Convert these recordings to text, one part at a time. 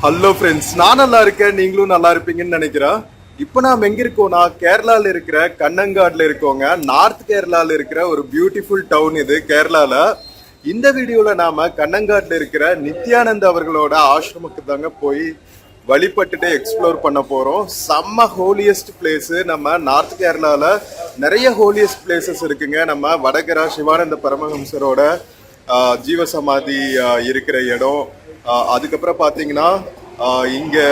Hello friends, நான் நல்லா இருக்கேன், நீங்களும் நல்லா இருப்பீங்கன்னு நினைக்கிறேன். இப்போ நாம் எங்க இருக்கோம்னா கேரளால இருக்கிற கண்ணங்காட்ல இருக்கோங்க. நார்த் கேரளால இருக்கிற ஒரு பியூட்டிஃபுல் டவுன் இது கேரளால. இந்த வீடியோல நாம கண்ணங்காட்ல இருக்கிற நித்யானந்த் அவர்களோட ஆசிரமத்துக்கு தாங்க போய் வழிபட்டுட்டு எக்ஸ்ப்ளோர் பண்ண போறோம். செம்ம ஹோலியஸ்ட் பிளேஸ். நம்ம நார்த் கேரளால நிறைய ஹோலியஸ்ட் பிளேசஸ் இருக்குங்க. நம்ம வடகரா சிவானந்த பரமஹம்சரோட ஜீவசமாதி இருக்கிற இடம். அதுக்கப்புறம் பார்த்தீங்கன்னா இங்கே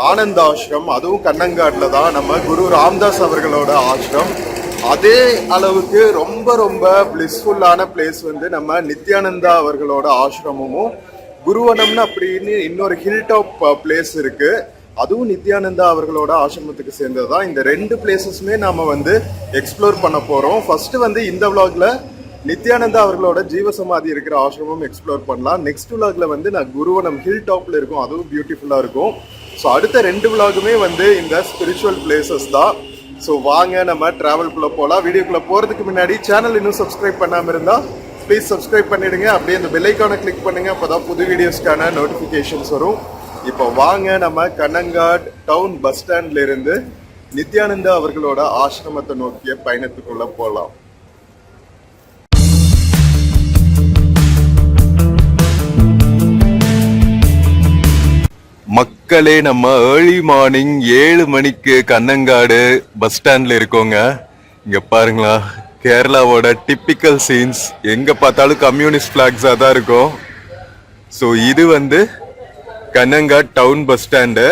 ஆனந்த ஆசிரம், அதுவும் கண்ணங்காட்டில் தான். நம்ம குரு ராம்தாஸ் அவர்களோட ஆசிரம். அதே அளவுக்கு ரொம்ப ரொம்ப பிளிஸ்ஃபுல்லான பிளேஸ் வந்து நம்ம நித்யானந்தா அவர்களோட ஆசிரமமும் குருவனம்னு அப்படின்னு இன்னொரு ஹில் டாப் பிளேஸ் இருக்கு. அதுவும் நித்யானந்தா அவர்களோட ஆசிரமத்துக்கு சேர்ந்தது தான். இந்த ரெண்டு பிளேசஸுமே நாம வந்து எக்ஸ்ப்ளோர் பண்ண போறோம். ஃபர்ஸ்ட் வந்து இந்த விளாக்ல நித்யானந்தா அவர்களோட ஜீவசமாதி இருக்கிற ஆசிரமம் எக்ஸ்ப்ளோர் பண்ணலாம். நெக்ஸ்ட் விளாக்ல வந்து நான் குருவனம் ஹில் டாப்ல இருக்கும், அதுவும் பியூட்டிஃபுல்லா இருக்கும். ஸோ அடுத்த ரெண்டு விளாகுமே வந்து இந்த ஸ்பிரிச்சுவல் பிளேசஸ் தான். ஸோ வாங்க நம்ம டிராவல்குள்ள போகலாம். வீடியோக்குள்ள போறதுக்கு முன்னாடி சேனல் இன்னும் சப்ஸ்கிரைப் பண்ணாம இருந்தா ப்ளீஸ் சப்ஸ்கிரைப் பண்ணிடுங்க. அப்படியே அந்த பெல் ஐக்கானை கிளிக் பண்ணுங்க, அப்பதான் புது வீடியோஸ்க்கான நோட்டிஃபிகேஷன்ஸ் வரும். இப்போ வாங்க நம்ம கண்ணங்காட் டவுன் பஸ் ஸ்டாண்ட்ல இருந்து நித்யானந்தா அவர்களோட ஆசிரமத்தை நோக்கிய பயணத்துக்குள்ள போகலாம். மக்களே, நம்ம ஏர்லி மார்னிங் 7 மணிக்கு கண்ணங்காடு பஸ் ஸ்டாண்ட்ல இருக்கோங்க. இங்க பாருங்களா, கேரளாவோட டிப்பிக்கல் சீன்ஸ். எங்க பார்த்தாலும் கம்யூனிஸ்ட் பிளாக்ஸா தான் இருக்கும். ஸோ இது வந்து கண்ணங்காட் டவுன் பஸ் ஸ்டாண்டு.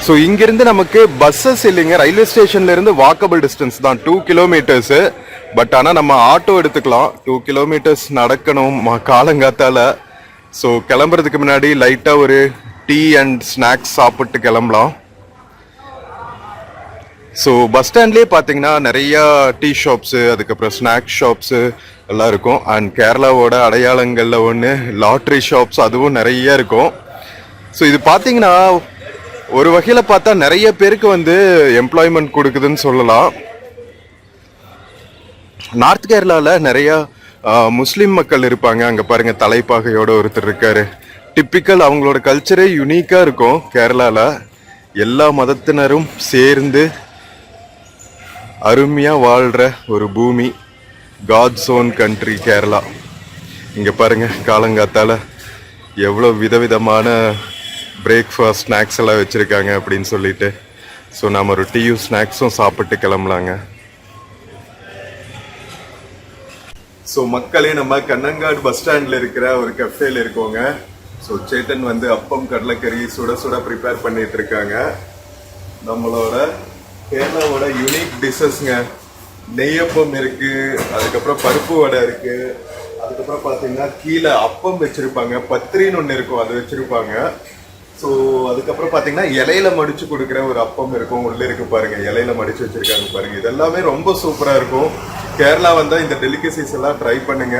ஸோ இங்கிருந்து நமக்கு பஸ்ஸஸ் இல்லைங்க, ரயில்வே ஸ்டேஷன்ல இருந்து வாக்கபிள் டிஸ்டன்ஸ் தான் 2 கிலோமீட்டர்ஸ். பட் ஆனால் நம்ம ஆட்டோ எடுத்துக்கலாம். 2 கிலோமீட்டர்ஸ் நடக்கணும் காலங்காத்தால. ஸோ கிளம்புறதுக்கு முன்னாடி லைட்டாக ஒரு டீ அண்ட் ஸ்நாக்ஸ் சாப்பிட்டு கிளம்பலாம். ஸோ பஸ் ஸ்டாண்ட்லேயே பார்த்தீங்கன்னா நிறையா டீ ஷாப்ஸு, அதுக்கப்புறம் ஸ்நாக்ஸ் ஷாப்ஸு எல்லாம் இருக்கும். அண்ட் கேரளாவோட அடையாளங்களில் ஒன்று லாட்ரி ஷாப்ஸ், அதுவும் நிறைய இருக்கும். ஸோ இது பார்த்தீங்கன்னா ஒரு வகையில் பார்த்தா நிறைய பேருக்கு வந்து எம்ப்ளாய்மெண்ட் கொடுக்குதுன்னு சொல்லலாம். நார்த் கேரளாவில் நிறையா முஸ்லீம் மக்கள் இருப்பாங்க. அங்கே பாருங்க, தலைப்பாகையோட ஒருத்தர் இருக்காரு. டிப்பிக்கல் அவங்களோட கல்ச்சரே யுனிக்காக இருக்கும் கேரளாவில். எல்லா மதத்தினரும் சேர்ந்து அருமையாக வாழ்கிற ஒரு பூமி, காட்ஸ் ஓன் கண்ட்ரி கேரளா. இங்கே பாருங்க, காலங்காத்தால் எவ்வளோ விதவிதமான பிரேக்ஃபாஸ்ட் ஸ்நாக்ஸ் எல்லாம் வச்சுருக்காங்க அப்படின்னு சொல்லிட்டு. ஸோ நம்ம ஒரு டீயும் ஸ்நாக்ஸும் சாப்பிட்டு கிளம்பலாங்க. ஸோ மக்களே, நம்ம கண்ணங்காடு பஸ் ஸ்டாண்டில் இருக்கிற ஒரு கஃபேல இருக்கோங்க. ஸோ சேட்டன் வந்து அப்பம் கடலைக்கறி சுட சுட ப்ரிப்பேர் பண்ணிட்டு இருக்காங்க. நம்மளோட கேரளாவோட யூனிக் டிஷ்ஷஸ்ங்க. நெய்யப்பம் இருக்கு, அதுக்கப்புறம் பருப்பு வடை இருக்கு, அதுக்கப்புறம் பார்த்தீங்கன்னா கீழே அப்பம் வச்சிருப்பாங்க, பத்திரின்னு ஒன்று இருக்கும், அது வச்சிருப்பாங்க. ஸோ அதுக்கப்புறம் பார்த்தீங்கன்னா இலையில மடிச்சு கொடுக்குற ஒரு அப்பம் இருக்கும், உள்ள இருக்கு பாருங்க, இலையில மடிச்சு வச்சிருக்காங்க பாருங்க. இதெல்லாமே ரொம்ப சூப்பராக இருக்கும். கேரளா வந்தால் இந்த டெலிகசிஸ் எல்லாம் ட்ரை பண்ணுங்க.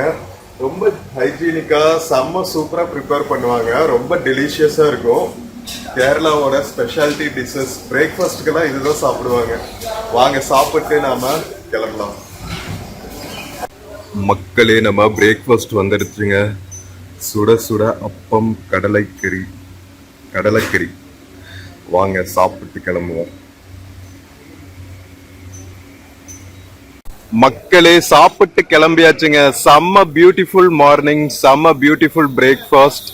ரொம்ப ஹைஜீனிக்கா செம்ம சூப்பராக ப்ரிப்பேர் பண்ணுவாங்க. ரொம்ப டெலிஷியஸாக இருக்கும். கேரளாவோட ஸ்பெஷாலிட்டி டிஷ்ஷஸ். பிரேக்ஃபாஸ்ட்டுக்கெல்லாம் இதுதான் சாப்பிடுவாங்க. வாங்க சாப்பிட்டு நாம கிளம்பலாம். மக்களே, நம்ம பிரேக்ஃபாஸ்ட் வந்துடுச்சுங்க. சுட சுட அப்பம் கடலைக்கறி. வாங்க சாப்பிட்டு கிளம்புவோம். மக்களே, சாப்பிட்டு கிளம்பியாச்சுங்க. செம்ம பியூட்டிஃபுல் மார்னிங், செம்ம பியூட்டிஃபுல் பிரேக்ஃபாஸ்ட்,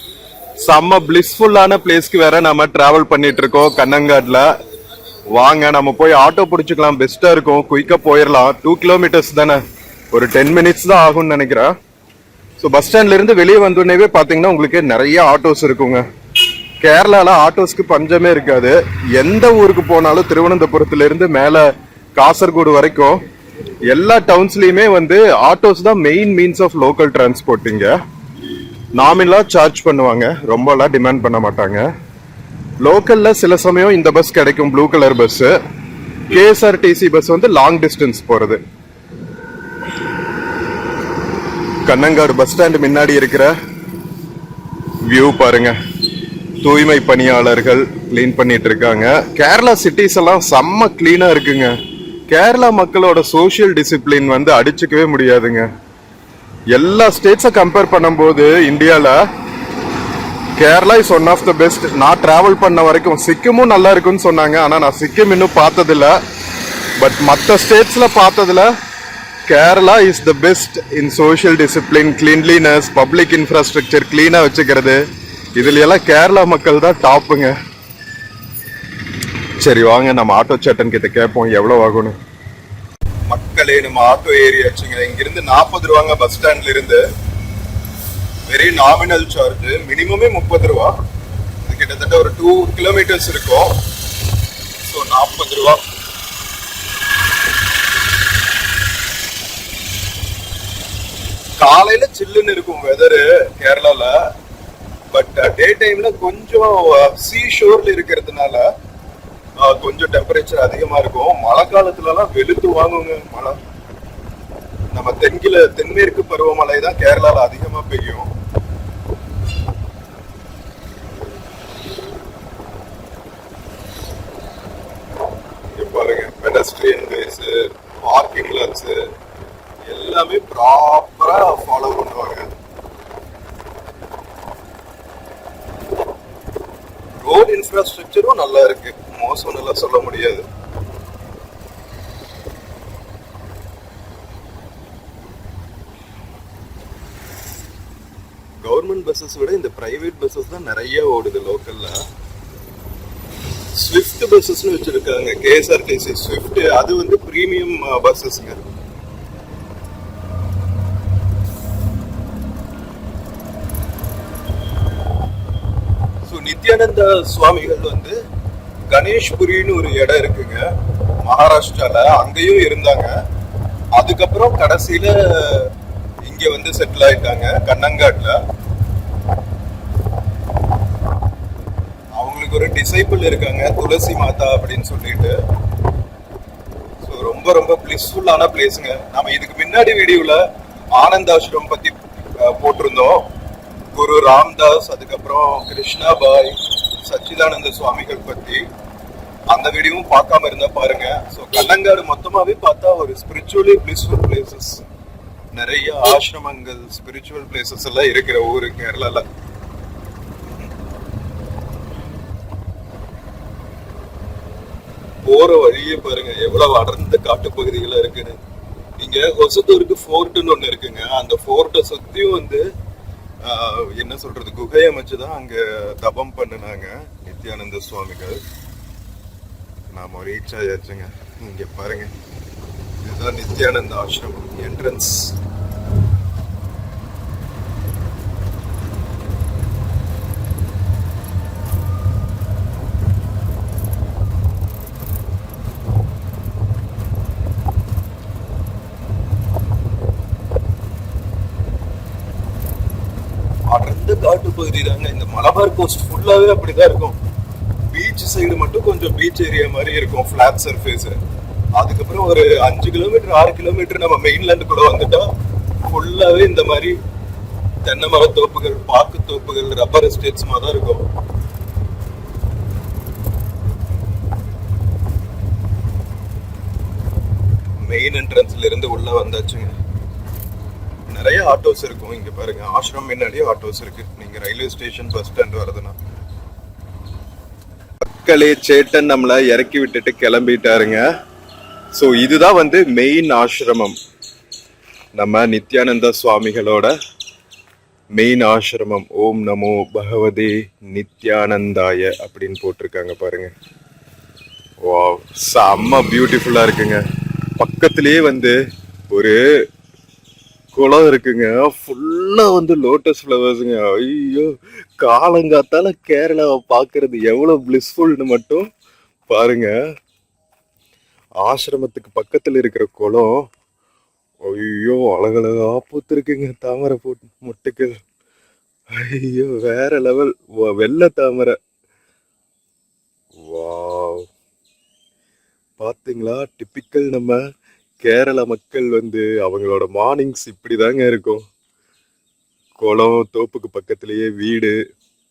செம்ம பிளிஸ்ஃபுல்லான பிளேஸ்க்கு வேற நம்ம டிராவல் பண்ணிட்டு இருக்கோம் கண்ணங்காட்ல. வாங்க நம்ம போய் ஆட்டோ பிடிச்சிக்கலாம், பெஸ்டா இருக்கும். குயிக்கா போயிடலாம். 2 கிலோமீட்டர்ஸ் தானே, ஒரு 10 மினிட்ஸ் தான் ஆகும்னு நினைக்கிறேன். ஸோ பஸ் ஸ்டாண்ட்ல இருந்து வெளியே வந்தோடனே பார்த்தீங்கன்னா உங்களுக்கு நிறைய ஆட்டோஸ் இருக்குங்க. கேரளால ஆட்டோஸ்க்கு பஞ்சமே இருக்காது. எந்த ஊருக்கு போனாலும் திருவனந்தபுரத்துல இருந்து மேல காசர்கோடு வரைக்கும் எல்லா டவுன்ஸ்லயுமே வந்து ஆட்டோஸ் தான் மெயின் மீன்ஸ் ஆஃப் லோக்கல் டிரான்ஸ்போர்ட்டிங்க. நாமினலா சார்ஜ் பண்ணுவாங்க, ரொம்பலாம் டிமாண்ட் பண்ண மாட்டாங்க. லோக்கல்ல சில சமயம் இந்த பஸ் கிடைக்கும், blue colour bus. KSRTC bus வந்து லாங் டிஸ்டன்ஸ் போறது. கண்ணங்காடு பஸ் ஸ்டாண்ட் முன்னாடி இருக்கிற வியூ பாருங்க. தூய்மை பணியாளர்கள் கிளீன் பண்ணிட்டு இருக்காங்க. கேரளா சிட்டிஸ் எல்லாம் செம்ம கிளீனா இருக்குங்க. கேரளா மக்களோட சோசியல் டிசிப்ளின் வந்து அடிச்சுக்கவே முடியாதுங்க. எல்லா ஸ்டேட்ஸை கம்பேர் பண்ணும்போது இந்தியாவில் Kerala is one of the best. நான் டிராவல் பண்ண வரைக்கும் சிக்கிமும் நல்லா இருக்குன்னு சொன்னாங்க. ஆனால் நான் சிக்கிம் இன்னும் பார்த்ததில்ல. பட் மற்ற ஸ்டேட்ஸில் பார்த்ததில் Kerala is the best in social discipline, cleanliness, public infrastructure கிளீனாக வச்சுக்கிறது. இதுல எல்லாம் கேரளா மக்கள் தான் டாப்புங்க. சரி வாங்க நம்ம ஆட்டோ சேட்டன் கிட்ட கேட்போம் எவ்வளவு ஆகும்னு. மக்களே நம்ம ஆட்டோ ஏரியாச்சுங்க. இங்கிருந்து 40 ரூபாங்க பஸ் ஸ்டாண்ட்ல இருந்து. Very nominal charge. மினிமமே 30 ரூபா. இது கிட்டத்தட்ட ஒரு 2 கிலோமீட்டர்ஸ் இருக்கும். ஸோ 40 ரூபா. காலையில சில்லுன்னு இருக்கும் வெதரு கேரளால. பட் டே டைம்ல கொஞ்சம் சீ ஷோர்ல இருக்கிறதுனால கொஞ்சம் டெம்பரேச்சர் அதிகமா இருக்கும். மழை காலத்துல எல்லாம் வெளுத்து வாங்குங்க மழை. நம்ம தென்மேற்கு பருவமழை தான் கேரளால அதிகமா பெய்யும். பாருங்க பெடஸ்ட்ரியன் வேஸ், பார்க்கிங் லாட்ஸ் எல்லாமே ப்ராப்பரா ஃபாலோ பண்ணுவாங்க. ரோட் இன்ஃப்ராஸ்ட்ரக்சரும் நல்லா இருக்கு. மோசம் நல்லா சொல்ல முடியாது. கவர்மெண்ட் பஸ்ஸஸ் விட இந்த பிரைவேட் பஸ்ஸஸ் தான் நிறைய ஓடுது லோக்கல்ல. ஸ்விஃப்ட் பஸ்ஸஸ்னு வச்சிருக்காங்க. KSRTC Swift. அது வந்து பிரீமியம் பஸ்ஸஸ்ங்க. நித்யானந்த சுவாமிகள் வந்து கணேஷ்புரின்னு ஒரு இடம் இருக்குங்க மகாராஷ்டிரால. அங்கேயும் இருந்தாங்க. அதுக்கப்புறம் கடைசியில இங்க வந்து செட்டில் ஆயிட்டாங்க கண்ணங்காட்ல. அவங்களுக்கு ஒரு டிசைபிள் இருக்காங்க துளசி மாதா அப்படின்னு சொல்லிட்டு. ஸோ ரொம்ப ரொம்ப பிளிஸ்ஃபுல்லான பிளேஸுங்க. நம்ம இதுக்கு முன்னாடி வீடியோல ஆனந்தாசிரம் பத்தி போட்டிருந்தோம். குரு ராம்தாஸ், அதுக்கப்புறம் கிருஷ்ணாபாய், சச்சிதானந்த சுவாமிகள் பத்தி. அந்த வீடியோவும் பார்க்காம இருந்தா பாருங்க. ஸோ கண்ணங்காடு மொத்தமாவே பார்த்தா ஒரு ஸ்பிரிச்சுவலி பிளிஸ்ஃபுல் பிளேசஸ், நிறைய ஆசிரமங்கள், ஸ்பிரிச்சுவல் பிளேசஸ் எல்லாம் இருக்கிற ஊரு கேரளால. போற வழியே பாருங்க எவ்வளவு அடர்ந்த காட்டு பகுதிகளா இருக்குன்னு. இங்க ஹொசத்தூருக்கு ஃபோர்ட்னு ஒண்ணு இருக்குங்க. அந்த ஃபோர்ட்டை சுத்தியும் வந்து என்ன சொல்றது குகை அமைச்சுதான் அங்க தபம் பண்ணினாங்க நித்யானந்த சுவாமிகள். நாம ரீச் ஆயாச்சுங்க. இங்க பாருங்க இதுதான் நித்யானந்த ஆசிரமம் என்ட்ரன்ஸ். அடர்ந்த காட்டு பகுதி தாங்க. இந்த மலபார் கோஸ்ட் ஃபுல்லாவே அப்படிதான் இருக்கும். பீச் சைடு மட்டும் கொஞ்சம் பீச் ஏரியா மாதிரி இருக்கும், பிளாட் சர்ஃபேஸ். அதுக்கப்புறம் ஒரு 5 கிலோமீட்டர் 6 கிலோமீட்டர் நம்ம மெயின்லேண்ட் கூட வந்துட்டா ஃபுல்லாவே இந்த மாதிரி தென்னை மர தோப்புகள், பாக்கு தோப்புகள், ரப்பர் எஸ்டேட்ஸ் மாதிரி தான் இருக்கும். மெயின் என்ட்ரன்ஸ்ல இருந்து உள்ள வந்தாச்சுங்க. நிறைய ஆட்டோஸ் இருக்கும். இங்க பாருங்க ஆசிரம் முன்னாடியே ஆட்டோஸ் இருக்கு. நீங்க ரயில்வே ஸ்டேஷன் பஸ் ஸ்டாண்ட் வரதுன்னா. மக்களே சேட்டன் நம்மள இறக்கி விட்டுட்டு கிளம்பிட்டாருங்க. ஸோ இதுதான் வந்து மெயின் ஆசிரமம். நம்ம நித்யானந்த சுவாமிகளோட மெயின் ஆசிரமம். ஓம் நமோ பகவதே நித்யானந்தாய அப்படின்னு போட்டிருக்காங்க பாருங்க. வாவ், செம்ம பியூட்டிஃபுல்லா இருக்குங்க. பக்கத்திலேயே வந்து ஒரு குளம் இருக்குங்க. ஃபுல்லா வந்து லோட்டஸ் ஃப்ளவர்ஸுங்க. ஐயோ, காலங்காத்தால கேரளாவை பார்க்கறது எவ்வளவு பிளிஸ்ஃபுல்னு மட்டும் பாருங்க. ஆசிரமத்துக்கு பக்கத்துல இருக்கிற குளம் ஐயோ அழகழகா பூத்துருக்குங்க. தாமரை மொட்டுக்கள் ஐயோ வேற லெவல். வெள்ளை தாமரை. வாவ், பாத்தீங்களா? டிப்பிக்கல் நம்ம கேரள மக்கள் வந்து அவங்களோட மார்னிங்ஸ் இப்படிதாங்க இருக்கும். குளம், தோப்புக்கு பக்கத்திலேயே வீடு.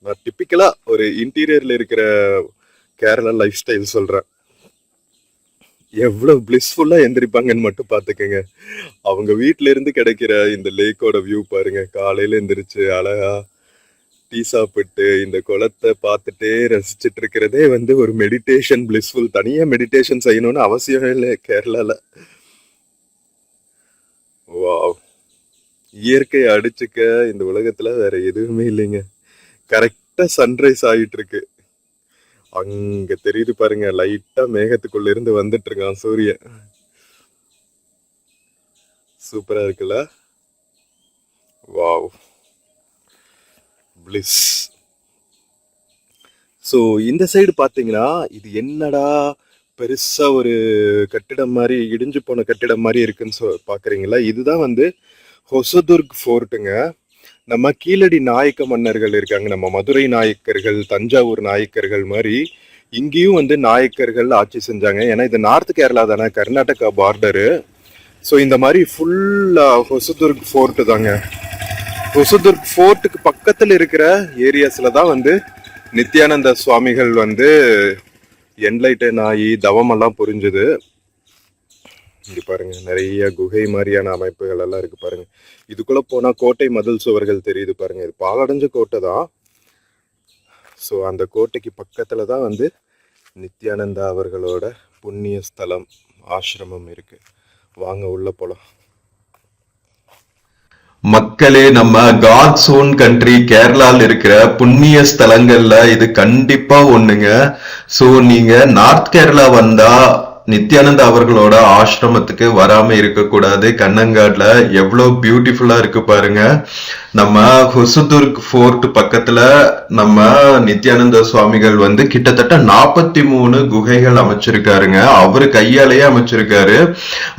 நான் டிப்பிக்கலா ஒரு இன்டீரியர்ல இருக்கிற கேரளா லைஃப் ஸ்டைல் சொல்றேன். எவ்வளவு பிளிஸ்ஃபுல்லா எந்திரிப்பாங்கன்னு மட்டும் பாத்துக்கங்க. அவங்க வீட்டுல இருந்து கிடைக்கிற இந்த லேக்கோட வியூ பாருங்க. காலையில எந்திரிச்சு அழகா டீ சாப்பிட்டு இந்த குளத்தை பார்த்துட்டே ரசிச்சுட்டு இருக்கிறதே வந்து ஒரு மெடிடேஷன் பிளிஸ்ஃபுல். தனியா மெடிடேஷன் செய்யணும்னு அவசியம் இல்லை கேரளால. வாவ், இயற்கை அடிச்சுக்க இந்த உலகத்துல வேற எதுவுமே இல்லைங்க. கரெக்டா சன்ரைஸ் ஆகிட்டு இருக்கு. அங்க தெரியுது பாருங்க, லைட்டா மேகத்துக்குள்ள இருந்து வந்துட்டு இருக்கான் சூரியன். சூப்பரா இருக்குல்ல? Wow, bliss. ஸோ இந்த சைடு பார்த்தீங்கன்னா இது என்னடா பெருசா ஒரு கட்டிடம் மாதிரி, இடிஞ்சு போன கட்டிடம் மாதிரி இருக்குன்னு பாக்குறீங்களா? இதுதான் வந்து ஹொசதுர்க் ஃபோர்ட்டுங்க. நம்ம கீழடி நாயக்க மன்னர்கள் இருக்காங்க, நம்ம மதுரை நாயக்கர்கள், தஞ்சாவூர் நாயக்கர்கள் மாதிரி இங்கேயும் வந்து நாயக்கர்கள் ஆட்சி செஞ்சாங்க. ஏன்னா இது நார்த் கேரளா தானே, கர்நாடகா பார்டரு. ஸோ இந்த மாதிரி ஃபுல்லா ஹொசதுர்க் ஃபோர்ட்டு தாங்க. ஹொசதுர்க் ஃபோர்ட்டுக்கு பக்கத்தில் இருக்கிற ஏரியாஸ்ல தான் வந்து நித்யானந்த சுவாமிகள் வந்து என்லைட்டன் ஆகி தவமெல்லாம் புரிஞ்சுது. இங்க பாருங்க, நிறைய குகை மாதிரியான அமைப்புகள் எல்லாம் இருக்கு பாருங்க. இதுக்குள்ள போனா கோட்டை மதில் சுவர்கள் தெரியுது பாருங்க. இது பாலடைஞ்ச கோட்டை தான். ஸோ அந்த கோட்டைக்கு பக்கத்துல தான் வந்து நித்யானந்தா அவர்களோட புண்ணிய ஸ்தலம், ஆசிரமம் இருக்கு. வாங்க உள்ள போலாம். மக்களே, நம்ம காட்ஸ் ஓன் கண்ட்ரி கேரளால இருக்கிற புண்ணிய ஸ்தலங்கள்ல இது கண்டிப்பா ஒண்ணுங்க. சோ நீங்க நார்த் கேரளா வந்தா நித்யானந்தா அவர்களோட ஆசிரமத்துக்கு வராம இருக்கக்கூடாது. கண்ணங்காட்ல எவ்வளவு பியூட்டிஃபுல்லா இருக்கு பாருங்க. நம்ம ஹொசதுர்க் ஃபோர்ட் பக்கத்துல நம்ம நித்யானந்த சுவாமிகள் வந்து கிட்டத்தட்ட 43 குகைகள் அமைச்சிருக்காருங்க. அவரு கையாலேயே அமைச்சிருக்காரு.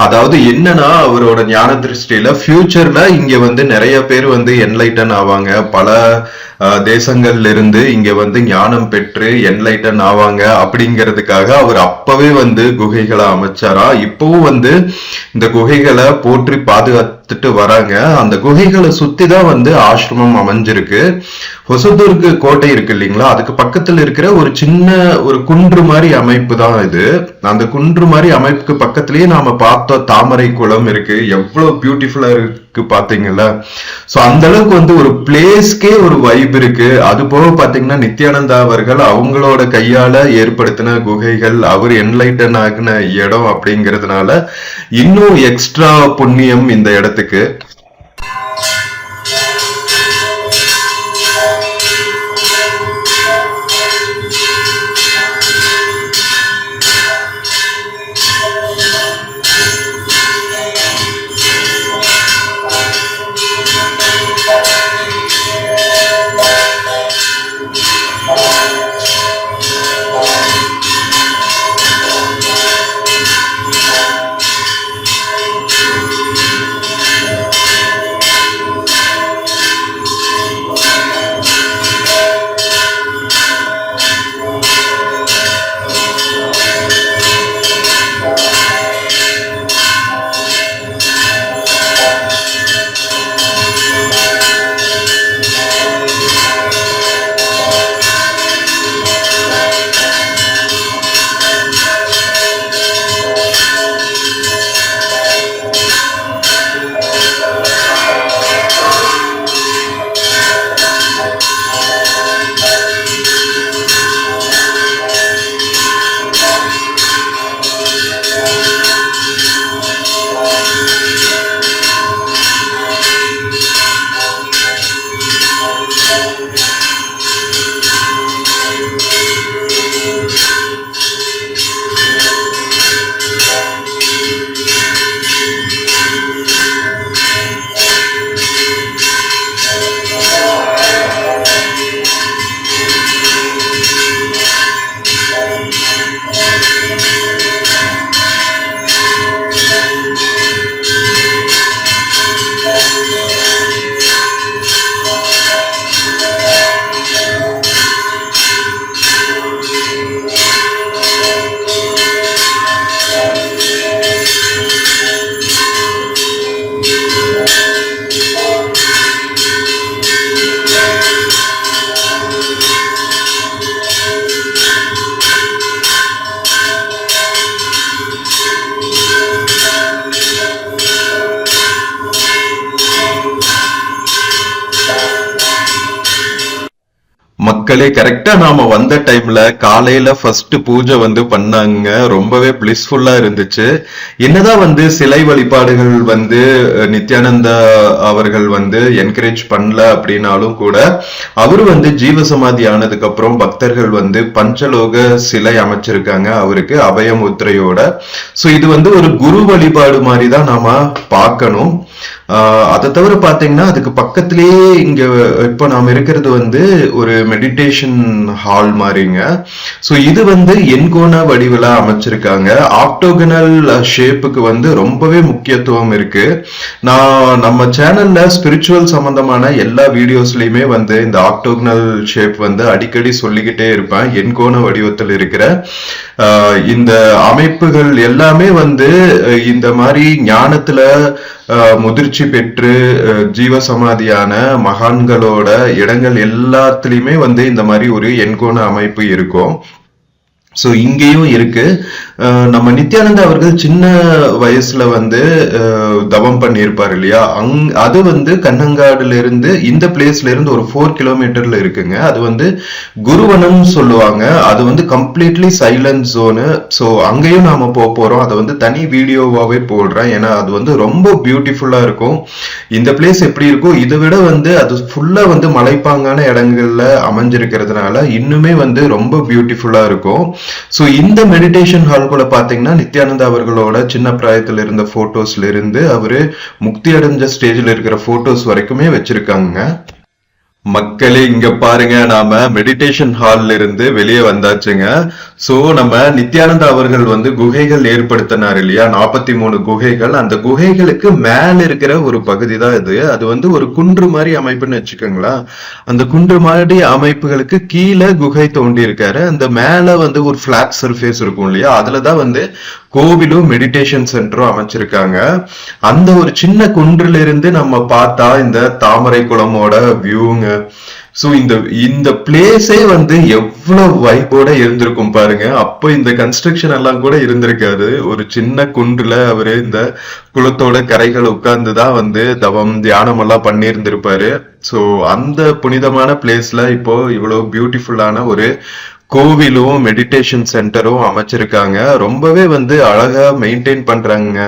அதாவது என்னன்னா, அவரோட ஞான திருஷ்டியில ஃபியூச்சர்ல இங்க வந்து நிறைய பேர் வந்து என்லைட்டன் ஆவாங்க. பல தேசங்கள்ல இருந்து இங்க வந்து ஞானம் பெற்று என்லைட்டன் ஆவாங்க அப்படிங்கிறதுக்காக அவர் அப்பவே வந்து குகைகளை அமைச்சாரா. இப்பவும் வந்து இந்த குகைகளை போற்றி பாதுகாத்துட்டு வராங்க. அந்த குகைகளை சுத்தி தான் வந்து ஆசிரமம் அமைஞ்சிருக்கு. ஹொசதுர்க் கோட்டை இருக்கு இல்லைங்களா, அதுக்கு பக்கத்துல இருக்கிற ஒரு சின்ன ஒரு குன்று மாதிரி அமைப்பு தான் இது. அந்த குன்று மாதிரி அமைப்புக்கு பக்கத்திலேயே நாம பார்த்தோம் தாமரை குளம் இருக்கு. எவ்வளவு பியூட்டிஃபுல்லா இருக்கு பாத்தீங்களா? சோ அந்த அளவுக்கு வந்து ஒரு பிளேஸ்க்கே ஒரு வைப் இருக்கு. அது போக பாத்தீங்கன்னா நித்யானந்தா அவர்கள் அவங்களோட கையால ஏற்படுத்தின குகைகள், அவர் என்லைட்டன் ஆகின இடம் அப்படிங்கிறதுனால இன்னும் எக்ஸ்ட்ரா புண்ணியம் இந்த இடத்துக்கு. மக்களே கரெக்டா நாம வந்த டைம்ல காலையில ஃபர்ஸ்ட் பூஜை வந்து பண்ணாங்க. ரொம்பவே பிளிஸ்ஃபுல்லா இருந்துச்சு. என்னதான் வந்து சிலை வழிபாடுகள் வந்து நித்யானந்தா அவர்கள் வந்து என்கரேஜ் பண்ணல அப்படின்னாலும் கூட அவரு வந்து ஜீவசமாதி ஆனதுக்கு அப்புறம் பக்தர்கள் வந்து பஞ்சலோக சிலை அமைச்சிருக்காங்க அவருக்கு அபயமுத்திரையோட. சோ இது வந்து ஒரு குரு வழிபாடு மாதிரி தான் நாம பார்க்கணும். அதை தவிர பாத்தீங்கன்னா அதுக்கு பக்கத்திலேயே இங்க இப்ப நாம இருக்கிறது வந்து ஒரு மெடிடேஷன் ஹால் மாதிரிங்க. சோ இது வந்து எண்கோண வடிவில அமைச்சிருக்காங்க. ஆக்டோகனல் ஷேப்புக்கு வந்து ரொம்பவே முக்கியத்துவம் இருக்கு. நான் நம்ம சேனல்ல ஸ்பிரிச்சுவல் சம்பந்தமான எல்லா வீடியோஸ்லயுமே வந்து இந்த ஆக்டோகனல் ஷேப் வந்து அடிக்கடி சொல்லிக்கிட்டே இருப்பேன். எண்கோண வடிவத்தில் இருக்கிற இந்த அமைப்புகள் எல்லாமே வந்து இந்த மாதிரி ஞானத்துல முதிர்ச்சி பெற்று ஜீவசமாதியான மகான்களோட இடங்கள் எல்லாத்துலயுமே வந்து இந்த மாதிரி ஒரு எண்கோண அமைப்பு இருக்கும். சோ இங்கேயும் இருக்கு. நம்ம நித்யானந்தா அவர்கள் சின்ன வயசுல வந்து தவம் பண்ணியிருப்பாரு இல்லையா, அது வந்து கண்ணங்காடுல இருந்து இந்த பிளேஸ்ல இருந்து ஒரு 4 கிலோமீட்டர்ல இருக்குங்க. அது வந்து குருவனம் சொல்லுவாங்க. அது வந்து கம்ப்ளீட்லி சைலன்ட் ஜோனு. சோ அங்கேயும் நாம போறோம். அதை வந்து தனி வீடியோவாவே போடுறேன். ஏன்னா அது வந்து ரொம்ப பியூட்டிஃபுல்லா இருக்கும். இந்த பிளேஸ் எப்படி இருக்கும், இதை விட வந்து அது ஃபுல்லா வந்து மலைப்பாங்கான இடங்கள்ல அமைஞ்சிருக்கிறதுனால இன்னுமே வந்து ரொம்ப பியூட்டிஃபுல்லா இருக்கும். சோ இந்த மெடிடேஷன் ஹால் கூட பாத்தீங்கன்னா நித்யானந்தா அவர்களோட சின்ன பிராயத்துல இருந்த போட்டோஸ்ல இருந்து அவரு முக்தி அடைஞ்ச ஸ்டேஜ்ல இருக்கிற போட்டோஸ் வரைக்குமே வச்சிருக்காங்க. மக்களே இங்க பாருங்க, நாம மெடிடேஷன் ஹால்ல இருந்து வெளியே வந்தாச்சுங்க. சோ நம்ம நித்யானந்தா அவர்கள் வந்து குகைகள் ஏற்படுத்தினார் இல்லையா, 43 குகைகள். அந்த குகைகளுக்கு மேல இருக்கிற ஒரு பகுதி தான் இது. அது வந்து ஒரு குன்று மாதிரி அமைப்புன்னு வச்சுக்கோங்களா. அந்த குன்று மாதிரி அமைப்புகளுக்கு கீழே குகை தோண்டி இருக்காரு. அந்த மேல வந்து ஒரு பிளாட் சர்ஃபேஸ் இருக்கும் இல்லையா, அதுலதான் வந்து கோவிலும் மெடிடேஷன் சென்டரும் அமைச்சிருக்காங்க. அந்த ஒரு சின்ன குன்றுல இருந்து நம்ம பார்த்தா இந்த தாமரை குளமோட வியூங்க. சோ இந்த பிளேஸே வந்து எவ்வளவு வைப்போட இருந்திருக்கும் பாருங்க. அப்ப இந்த கன்ஸ்ட்ரக்ஷன் எல்லாம் கூட இருந்திருக்காது. ஒரு சின்ன குன்றுல அவரு இந்த குளத்தோட கரைகள் உட்கார்ந்துதான் வந்து தவம் தியானம் எல்லாம் பண்ணியிருந்திருப்பாரு. சோ அந்த புனிதமான பிளேஸ்ல இப்போ இவ்வளவு பியூட்டிஃபுல்லான ஒரு கோவிலும் மெடிடேஷன் சென்டரும் அமைச்சிருக்காங்க. ரொம்பவே வந்து அழகா மெயின்டைன் பண்றாங்க.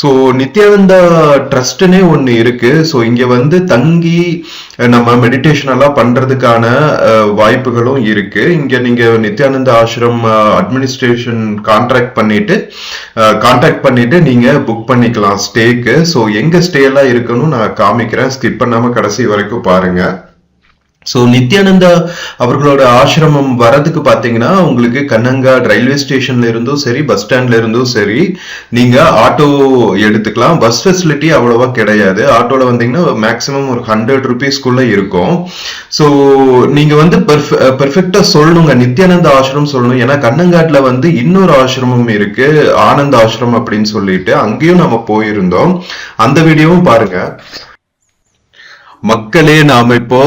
சோ நித்யானந்தா ட்ரஸ்ட்னே ஒண்ணு இருக்கு. சோ இங்க வந்து தங்கி நம்ம மெடிடேஷன் எல்லாம் பண்றதுக்கான வாய்ப்புகளும் இருக்கு. இங்க நீங்க நித்யானந்தா ஆசிரம் அட்மினிஸ்ட்ரேஷன் கான்டாக்ட் பண்ணிட்டு நீங்க புக் பண்ணிக்கலாம் ஸ்டேக்கு. சோ எங்க ஸ்டே எல்லாம் இருக்குன்னு நான் காமிக்கிறேன், ஸ்கிப் பண்ணாம கடைசி வரைக்கும் பாருங்க. சோ நித்யானந்தா அவர்களோட ஆசிரமம் வரதுக்கு பாத்தீங்கன்னா உங்களுக்கு கண்ணங்காட் ரயில்வே ஸ்டேஷன்ல இருந்தும் சரி, பஸ் ஸ்டாண்ட்ல இருந்தும் சரி, நீங்க ஆட்டோ எடுத்துக்கலாம். பஸ் ஃபெசிலிட்டி அவ்வளவா கிடையாது. ஆட்டோல வந்தீங்கன்னா மேக்சிமம் ஒரு 100 rupeesக்குள்ள இருக்கும். சோ நீங்க வந்து பெர்ஃபெக்டா சொல்லணுங்க, நித்யானந்தா ஆசிரமம் சொல்லணும். ஏன்னா கண்ணங்காட்ல வந்து இன்னொரு ஆசிரமம் இருக்கு, ஆனந்த் ஆசிரமம் அப்படின்னு சொல்லிட்டு, அங்கேயும் நம்ம போயிருந்தோம். அந்த வீடியோவும் பாருங்க. மக்களே நாம இப்போ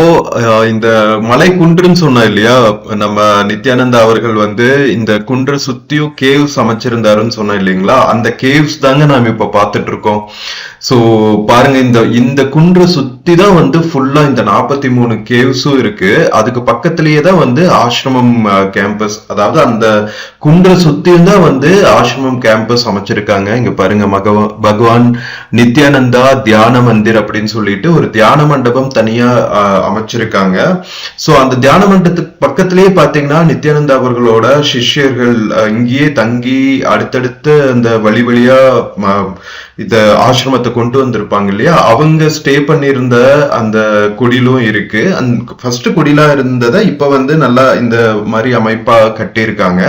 இந்த மலை குன்றுன்னு சொன்னோம் இல்லையா, நம்ம நித்யானந்தா அவர்கள் வந்து இந்த குன்றை சுத்தியும் கேவ்ஸ் அமைச்சிருந்தாருன்னு சொன்னோம் இல்லைங்களா, அந்த கேவ்ஸ் தாங்க நாம இப்ப பாத்துட்டு இருக்கோம். சோ பாருங்க, இந்த குன்றை சுத்தி தான் வந்து ஃபுல்லா இந்த 43 கேவ்ஸும் இருக்கு. அதுக்கு பக்கத்திலேயே தான் வந்து ஆசிரமம் கேம்பஸ், அதாவது அந்த குன்றை சுத்தியும் தான் வந்து ஆசிரமம் கேம்பஸ் அமைச்சிருக்காங்க. இங்க பாருங்க, பகவான் நித்யானந்தா தியான மந்திர் அப்படின்னு சொல்லிட்டு ஒரு தியான மண்டபம் தனியா அமைச்சிருக்காங்க. சோ அந்த தியான மண்டபத்துக்கு பக்கத்திலேயே பாத்தீங்கன்னா நித்யானந்தா அவர்களோட சிஷ்யர்கள் இங்கேயே தங்கி அடுத்தடுத்து அந்த வழியா இந்த ஆசிரமத்தை கொண்டு வந்திருப்பாங்க இல்லையா, அவங்க ஸ்டே பண்ணியிருந்த அந்த குடிலும் இருக்கு. ஃபர்ஸ்ட் குடிலா இருந்ததை இப்ப வந்து நல்லா இந்த மாதிரி அமைப்பா கட்டியிருக்காங்க.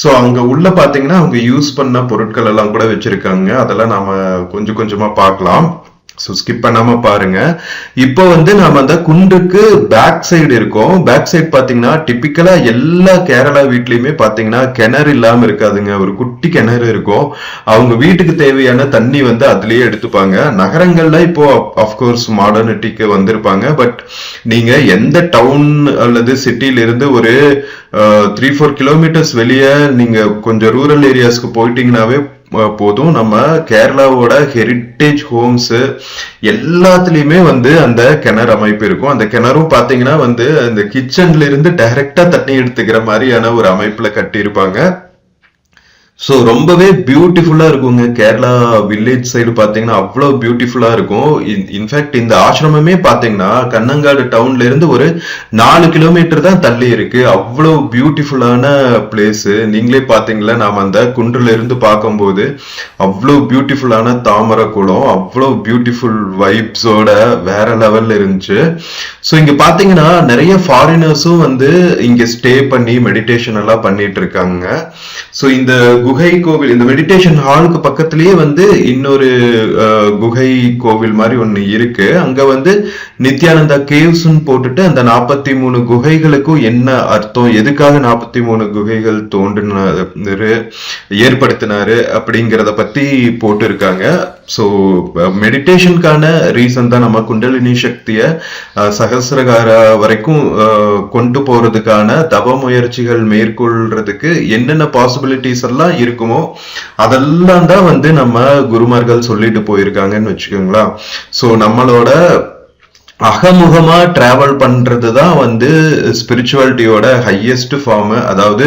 சோ அங்க உள்ள பாத்தீங்கன்னா அவங்க யூஸ் பண்ண பொருட்கள் எல்லாம் கூட வச்சிருக்காங்க. அதெல்லாம் நாம கொஞ்சம் கொஞ்சமா பார்க்கலாம். சோ ஸ்கிப் பண்ணாம பாருங்க. இப்போ வந்து நாம அந்த குன்றுக்கு பேக் சைடு இருக்கோம். பேக் சைடு பாத்தீங்கன்னா டிபிக்கலா எல்லா கேரளா வீட்லயுமே பாத்தீங்கன்னா கிணறு இல்லாம இருக்காதுங்க. ஒரு குட்டி கிணறு இருக்கும். அவங்க வீட்டுக்கு தேவையான தண்ணி வந்து அதுலயே எடுத்துப்பாங்க. நகரங்கள்ல இப்போ அப்கோர்ஸ் மாடர்னிட்டிக்கு வந்திருப்பாங்க. பட் நீங்க எந்த டவுன் அல்லது சிட்டில இருந்து ஒரு 3-4 கிலோமீட்டர்ஸ் வெளியே நீங்க கொஞ்சம் ரூரல் ஏரியாஸ்க்கு போயிட்டீங்கன்னாவே போதும் நம்ம கேரளாவோட ஹெரிட்டேஜ் ஹோம்ஸ் எல்லாத்துலயுமே வந்து அந்த கிணறு அமைப்பு இருக்கும். அந்த கிணறும் பாத்தீங்கன்னா வந்து அந்த கிச்சன்ல இருந்து டைரக்டா தண்ணி எடுத்துக்கிற மாதிரியான ஒரு அமைப்புல கட்டியிருப்பாங்க. ஸோ ரொம்பவே பியூட்டிஃபுல்லா இருக்குங்க. கேரளா வில்லேஜ் சைடு பாத்தீங்கன்னா அவ்வளவு பியூட்டிஃபுல்லா இருக்கும். இன்ஃபேக்ட் இந்த ஆசிரமமே பாத்தீங்கன்னா கண்ணங்காடு டவுன்ல இருந்து ஒரு 4 கிலோமீட்டர் தான் தள்ளி இருக்கு. அவ்வளவு பியூட்டிஃபுல்லான பிளேஸ். நீங்களே பாத்தீங்களா, நாம அந்த குன்றுல இருந்து பார்க்கும்போது அவ்வளவு பியூட்டிஃபுல்லான தாமரை குளம், அவ்வளவு பியூட்டிஃபுல் வைப்ஸோட வேற லெவல்ல இருந்துச்சு. ஸோ இங்க பாத்தீங்கன்னா நிறைய ஃபாரினர்ஸும் வந்து இங்க ஸ்டே பண்ணி மெடிடேஷன் எல்லாம் பண்ணிட்டு இருக்காங்க. ஸோ இந்த குகை கோவில், இந்த மெடிடேஷன் ஹாலுக்கு பக்கத்திலேயே வந்து இன்னொரு குகை கோவில் மாதிரி ஒண்ணு இருக்கு. அங்க வந்து நித்யானந்தா கேவ்ஸ் போட்டுட்டு அந்த 43 குகைகளுக்கும் என்ன அர்த்தம், எதுக்காக 43 குகைகள் தோன்றினாரு, ஏற்படுத்தினாரு அப்படிங்கிறத பத்தி போட்டு இருக்காங்க. ஸோ மெடிடேஷனுக்கான ரீசன் தான் நம்ம குண்டலினி சக்திய சகசிரகார வரைக்கும் கொண்டு போறதுக்கான தவ முயற்சிகள் மேற்கொள்றதுக்கு என்னென்ன பாசிபிலிட்டிஸ் எல்லாம் இருக்குமோ அதெல்லாம் தான் வந்து நம்ம குருமார்கள் சொல்லிட்டு போயிருக்காங்கன்னு வச்சுக்கோங்களா. ஸோ நம்மளோட அகமுகமா டிராவல் பண்றதுதான் வந்து ஸ்பிரிச்சுவாலிட்டியோட ஹையஸ்ட் ஃபார்ம். அதாவது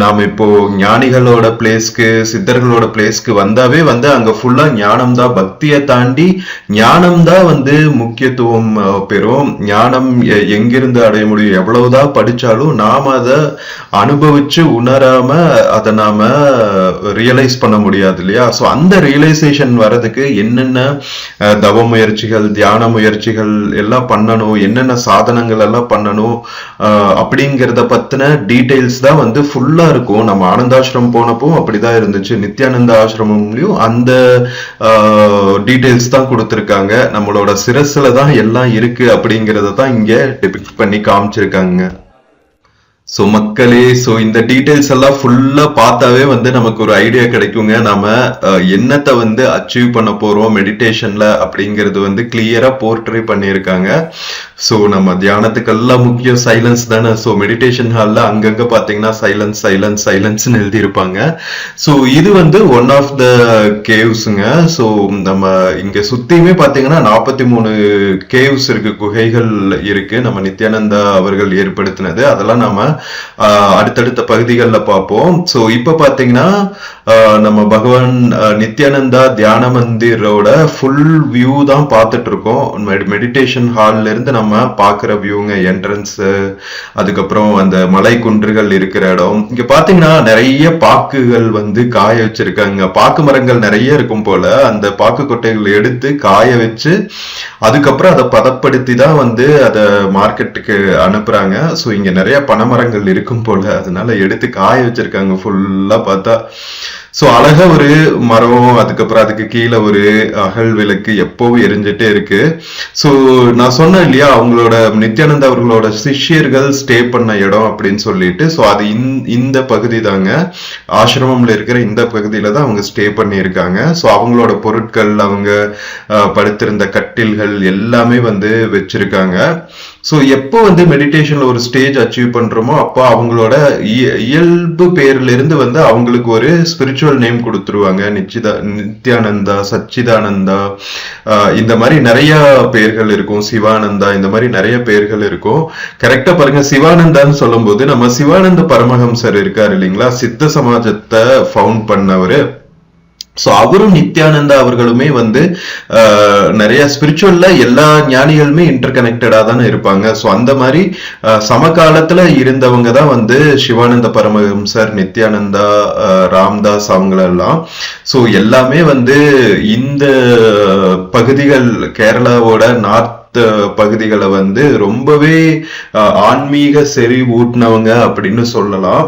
நாம இப்போ ஞானிகளோட பிளேஸ்க்கு, சித்தர்களோட பிளேஸ்க்கு வந்தாவே வந்து அங்க ஃபுல்லா ஞானம் தான், பக்தியை தாண்டி ஞானம் தான் வந்து முக்கியத்துவம் பெறும். ஞானம் எங்கிருந்து அடைய முடியும், எவ்வளவுதான் படிச்சாலும் நாம அதை அனுபவிச்சு உணராம அதை நாம ரியலைஸ் பண்ண முடியாது இல்லையா. ஸோ அந்த ரியலைசேஷன் வர்றதுக்கு என்னென்ன தவ முயற்சிகள், தியான முயற்சிகள் எல்லாம் பண்ணணும், என்னென்ன சாதனங்கள் எல்லாம் பண்ணணும் அப்படிங்கறத பத்தின டீடைல்ஸ் தான் வந்து ஃபுல்லா இருக்கும். நம்ம ஆனந்தாசிரமம் போனப்போ அப்படிதான் இருந்துச்சு. நித்யானந்த ஆசிரமம்லயும் அந்த டீடைல்ஸ் தான் கொடுத்திருக்காங்க. நம்மளோட சிரஸ்ல தான் எல்லாம் இருக்கு அப்படிங்கறத தான் இங்க டிபிக்ட் பண்ணி காமிச்சிருக்காங்க. ஸோ மக்களே, ஸோ இந்த டீடைல்ஸ் எல்லாம் ஃபுல்லா பார்த்தாவே வந்து நமக்கு ஒரு ஐடியா கிடைக்குங்க. நாம என்னத்தை வந்து அச்சீவ் பண்ண போறோம் மெடிடேஷன்ல அப்படிங்கிறது வந்து கிளியரா போர்ட்ரே பண்ணியிருக்காங்க. ஸோ நம்ம தியானத்துக்கெல்லாம் முக்கியம் சைலன்ஸ் தானே. ஸோ மெடிடேஷன் ஹால்ல அங்கங்க பாத்தீங்கன்னா சைலன்ஸ் சைலன்ஸ் சைலன்ஸ்ன்னு எழுதியிருப்பாங்க. ஸோ இது வந்து ஒன் ஆஃப் த கேவ்ஸுங்க. ஸோ நம்ம இங்க சுத்தியுமே பாத்தீங்கன்னா 43 கேவ்ஸ் இருக்கு, குகைகள் இருக்கு, நம்ம நித்யானந்தா அவர்கள் ஏற்படுத்தினது. அதெல்லாம் நம்ம அடுத்தடுத்த பகுதிகளில் பார்ப்போம். ஸோ இப்ப பாத்தீங்கன்னா நம்ம பகவான் நித்யானந்தா தியான மந்திரோட ஃபுல் வியூ தான் பார்த்துட்டு இருக்கோம். மெடிடேஷன் ஹால்ல இருந்து நம்ம பாக்குற வியூங்க, என்ட்ரன்ஸ், அதுக்கப்புறம் அந்த மலை குன்றுகள் இருக்கிற இடம். இங்க பாத்தீங்கன்னா நிறைய பாக்குகள் வந்து காய வச்சிருக்காங்க. பாக்கு மரங்கள் நிறைய இருக்கும் போல. அந்த பாக்கு கொட்டைகள் எடுத்து காய வச்சு அதுக்கப்புறம் அதை பதப்படுத்தி தான் வந்து அதை மார்க்கெட்டுக்கு அனுப்புறாங்க. ஸோ இங்க நிறைய பனைமரங்கள் இருக்கும் போல, அதனால எடுத்து காய வச்சிருக்காங்க ஃபுல்லா பார்த்தா. ஸோ அழகா ஒரு மரம், அதுக்கப்புறம் அதுக்கு கீழே ஒரு அகல் விளக்கு எப்பவும் எரிஞ்சிட்டே இருக்கு. ஸோ நான் சொன்னேன் இல்லையா, அவங்களோட நித்யானந்தா அவர்களோட சிஷ்யர்கள் ஸ்டே பண்ண இடம் அப்படின்னு சொல்லிட்டு. ஸோ அது இந்த பகுதி தாங்க, ஆசிரமம்ல இருக்கிற இந்த பகுதியில தான் அவங்க ஸ்டே பண்ணி இருக்காங்க. ஸோ அவங்களோட பொருட்கள், அவங்க படுத்திருந்த கட்டில்கள் எல்லாமே வந்து வச்சிருக்காங்க. ஸோ எப்போ வந்து மெடிடேஷன்ல ஒரு ஸ்டேஜ் அச்சீவ் பண்றோமோ அப்போ அவங்களோட இயல்பு பேர்ல இருந்து வந்து அவங்களுக்கு ஒரு ஸ்பிரிச்சுவல் நேம் கொடுத்துருவாங்க. நித்யானந்தா, சச்சிதானந்தா, இந்த மாதிரி நிறைய பேர்கள் இருக்கும், சிவானந்தா, இந்த மாதிரி நிறைய பேர்கள் இருக்கும். கரெக்டா பாருங்க, சிவானந்தான்னு சொல்லும் போது நம்ம சிவானந்த பரமஹம்சர் இருக்காரு இல்லைங்களா, சித்த சமாஜத்தை ஃபவுண்ட் பண்ணவரு. ஸோ அவரும் நித்யானந்தா அவர்களுமே வந்து நிறைய ஸ்பிரிச்சுவல்ல எல்லா ஞானிகளுமே இன்டர் கனெக்டடா தானே இருப்பாங்க. ஸோ அந்த மாதிரி சமகாலத்துல இருந்தவங்க தான் வந்து சிவானந்த பரமஹம்சர், நித்யானந்தா, ராம்தாஸ் அவங்களெல்லாம். ஸோ எல்லாமே வந்து இந்த பகுதிகள், கேரளாவோட நார்த் பகுதிகளை வந்து ரொம்பவே ஆன்மீக செறி ஊட்டினவங்க அப்படின்னு சொல்லலாம்.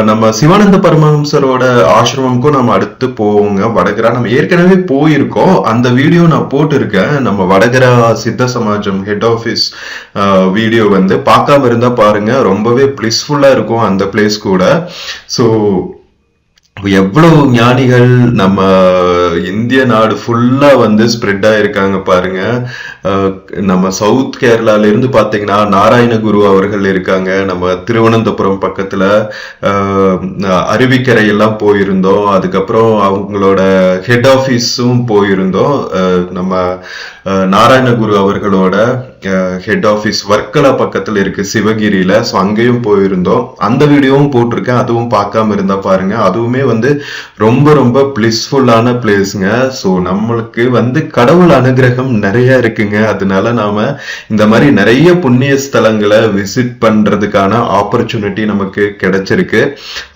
நம்ம சிவானந்த பரமஹம்சரோட ஆசிரமம்க்கும் நம்ம அடுத்து போவோங்க. வடகரா நம்ம ஏற்கனவே போயிருக்கோம், அந்த வீடியோ நான் போட்டிருக்கேன். நம்ம வடகரா சித்த சமாஜம் ஹெட் ஆஃபீஸ் வீடியோ வந்து பார்க்காம இருந்தா பாருங்க, ரொம்பவே பிளிஸ்ஃபுல்லா இருக்கும் அந்த பிளேஸ் கூட. ஸோ எவ்வளவு ஞானிகள் நம்ம இந்திய நாடு ஃபுல்லா வந்து ஸ்ப்ரெட் ஆயிருக்காங்க பாருங்க. அஹ் நம்ம சவுத் கேரளால இருந்து பாத்தீங்கன்னா நாராயணகுரு அவர்கள் இருக்காங்க. நம்ம திருவனந்தபுரம் பக்கத்துல அஹ், அருவிக்கரை எல்லாம் போயிருந்தோம். அதுக்கப்புறம் அவங்களோட ஹெட் ஆபீஸும் போயிருந்தோம். நம்ம நாராயணகுரு அவர்களோட ஹெட் ஆபீஸ் வர்க்கலா பக்கத்துல இருக்கு சிவகிரியில. ஸோ அங்கேயும் போயிருந்தோம். அந்த வீடியோவும் போட்டிருக்கேன், அதுவும் பார்க்காம இருந்தா பாருங்க. அதுவுமே வந்து ரொம்ப ரொம்ப பிளிஸ்ஃபுல்லான பிளேஸ்ங்க. ஸோ நம்மளுக்கு வந்து கடவுள் அனுகிரகம் நிறைய இருக்குங்க. அதனால நாம இந்த மாதிரி நிறைய புண்ணிய ஸ்தலங்களை விசிட் பண்றதுக்கான ஆப்பர்ச்சுனிட்டி நமக்கு கிடைச்சிருக்கு.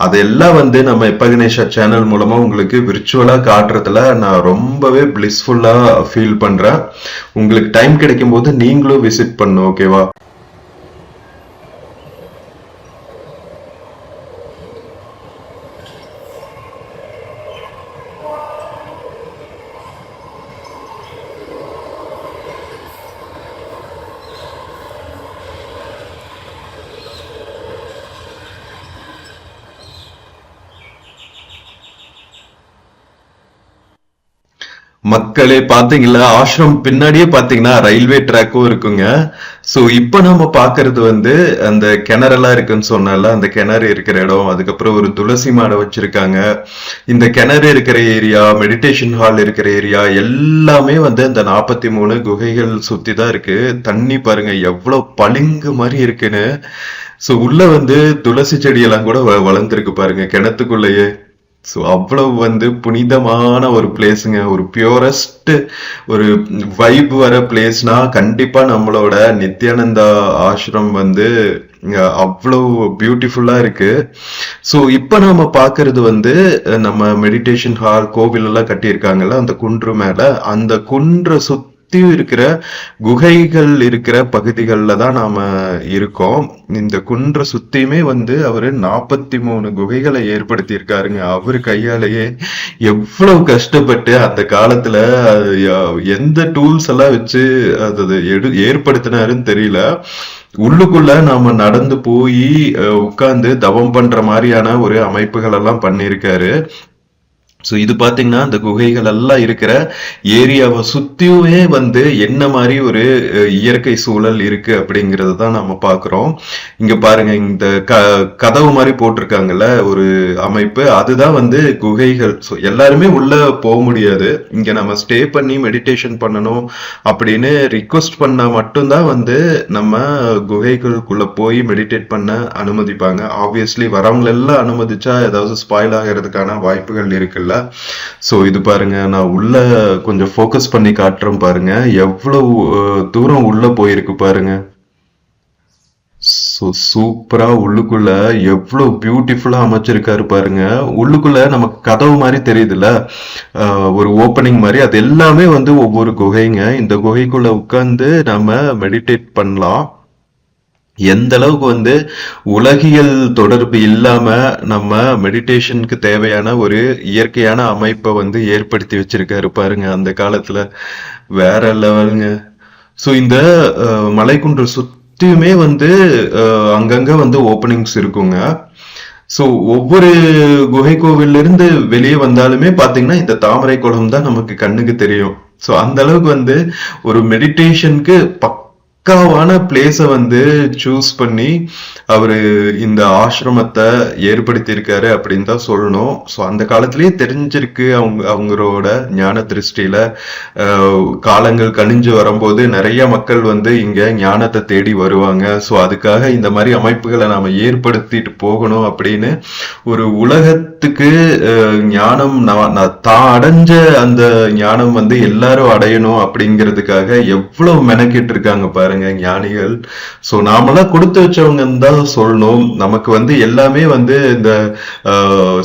அதெல்லாம் வந்து நம்ம எப்ப கணேஷா சேனல் மூலமா உங்களுக்கு விர்ச்சுவலா காட்டுறதுல நான் ரொம்பவே பிளிஸ்ஃபுல்லா ஃபீல் பண்றேன். உங்களுக்கு டைம் கிடைக்கும் போது நீங்களும் விசிட் பண்ணும், ஓகேவா? மக்களே பாத்தீங்களா, ஆசிரம் பின்னாடியே பாத்தீங்கன்னா ரயில்வே ட்ராக்கும் இருக்குங்க. சோ இப்ப நாம பாக்குறது வந்து அந்த கிணறெல்லாம் இருக்குன்னு சொன்னால அந்த கிணறு இருக்கிற இடம். அதுக்கப்புறம் ஒரு துளசி மாடை வச்சிருக்காங்க. இந்த கிணறு இருக்கிற ஏரியா, மெடிடேஷன் ஹால் இருக்கிற ஏரியா எல்லாமே வந்து அந்த 43 குகைகள் சுத்தி தான் இருக்கு. தண்ணி பாருங்க எவ்வளவு பளிங்கு மாதிரி இருக்குன்னு. சோ உள்ள வந்து துளசி செடியெல்லாம் கூட வளர்ந்துருக்கு பாருங்க கிணத்துக்குள்ளேயே. ஸோ அவ்வளவு வந்து புனிதமான ஒரு பிளேஸுங்க. ஒரு பியூரஸ்ட் ஒரு வைப் வர பிளேஸ்னா கண்டிப்பா நம்மளோட நித்யானந்தா ஆசிரம் வந்து அவ்வளவு பியூட்டிஃபுல்லா இருக்கு. ஸோ இப்ப நாம பாக்குறது வந்து நம்ம மெடிடேஷன் ஹால் கோவில் எல்லாம் கட்டியிருக்காங்கல்ல அந்த குன்று மேல, அந்த குன்றை சுத்தி இருக்கிற குகைகள் இருக்கிற பகுதிகளில் தான் நாம இருக்கோம். இந்த குன்றை சுத்தியுமே வந்து அவரு 43 குகைகளை ஏற்படுத்தி இருக்காருங்க. அவரு கையாலேயே எவ்வளவு கஷ்டப்பட்டு அந்த காலத்துல எந்த டூல்ஸ் எல்லாம் வச்சு அது ஏற்படுத்தினாருன்னு தெரியல. உள்ளுக்குள்ள நாம நடந்து போய் உட்கார்ந்து தவம் பண்ற மாதிரியான ஒரு அமைப்புகள் எல்லாம் பண்ணிருக்காரு. ஸோ இது பாத்தீங்கன்னா அந்த குகைகள் எல்லாம் இருக்கிற ஏரியாவை சுத்தியுமே வந்து என்ன மாதிரி ஒரு இயற்கை சூழல் இருக்கு அப்படிங்கறது தான் நம்ம பாக்குறோம். இங்க பாருங்க இந்த கதவு மாதிரி போட்டிருக்காங்கல்ல ஒரு அமைப்பு, அதுதான் வந்து குகைகள். ஸோ எல்லாருமே உள்ள போக முடியாது. இங்க நம்ம ஸ்டே பண்ணி மெடிடேஷன் பண்ணணும் அப்படின்னு ரிக்வெஸ்ட் பண்ணா மட்டும்தான் வந்து நம்ம குகைகளுக்குள்ள போய் மெடிடேட் பண்ண அனுமதிப்பாங்க. ஆப்வியஸ்லி வரவங்க எல்லாம் அனுமதிச்சா ஏதாவது ஸ்பாயில் ஆகிறதுக்கான வாய்ப்புகள் இருக்குல்ல. சோ இது பாருங்க, நான் உள்ள கொஞ்சம் ஃபோக்கஸ் பண்ணி காட்டுறேன் பாருங்க, எவ்வளவு தூரம் உள்ள போயிருக்கு பாருங்க. சூப்பரா உள்ளுக்குள்ள எவ்வளவு பியூட்டிஃபுல்லா அமைச்சிருக்காரு பாருங்க. உள்ளுக்குள்ள நமக்கு கதவு மாதிரி தெரியுதுல்ல, ஒரு ஓப்பனிங் மாதிரி. அது எல்லாமே வந்து ஒவ்வொரு குகைங்க. இந்த குகைக்குள்ள உட்கார்ந்து நம்ம மெடிடேட் பண்ணலாம். எந்த அளவுக்கு வந்து உலகியல் தொடர்பு இல்லாம நம்ம மெடிடேஷனுக்கு தேவையான ஒரு இயற்கையான அமைப்பை வந்து ஏற்படுத்தி வச்சிருக்காரு பாருங்க அந்த காலத்துல. வேற லெவலுங்க. ஸோ இந்த மலைக்குன்று சுத்தியுமே வந்து அங்கங்க வந்து ஓப்பனிங்ஸ் இருக்குங்க. ஸோ ஒவ்வொரு குகை கோவில்ல இருந்து வெளியே வந்தாலுமே பாத்தீங்கன்னா இந்த தாமரை குளம் தான் நமக்கு கண்ணுக்கு தெரியும். ஸோ அந்த அளவுக்கு வந்து ஒரு மெடிடேஷனுக்கு பக்காவான பிளேஸ வந்து சூஸ் பண்ணி அவரு இந்த ஆசிரமத்தை ஏற்படுத்தி இருக்காரு அப்படின்னு தான் சொல்லணும். ஸோ அந்த காலத்திலேயே தெரிஞ்சிருக்கு அவங்களோட ஞான திருஷ்டியில. காலங்கள் கணிஞ்சு வரும்போது நிறைய மக்கள் வந்து இங்க ஞானத்தை தேடி வருவாங்க. ஸோ அதுக்காக இந்த மாதிரி அமைப்புகளை நாம ஏற்படுத்திட்டு போகணும் அப்படின்னு ஒரு உலகத்துக்கு ஞானம் தான் அடைஞ்ச அந்த ஞானம் வந்து எல்லாரும் அடையணும் அப்படிங்கிறதுக்காக எவ்வளவு மெனக்கிட்டு இருக்காங்க பாருங்க ஞானிகள். சோ நாமெல்லாம் கொடுத்து வச்சவங்க தான் சொல்லணும். நமக்கு வந்து எல்லாமே வந்து இந்த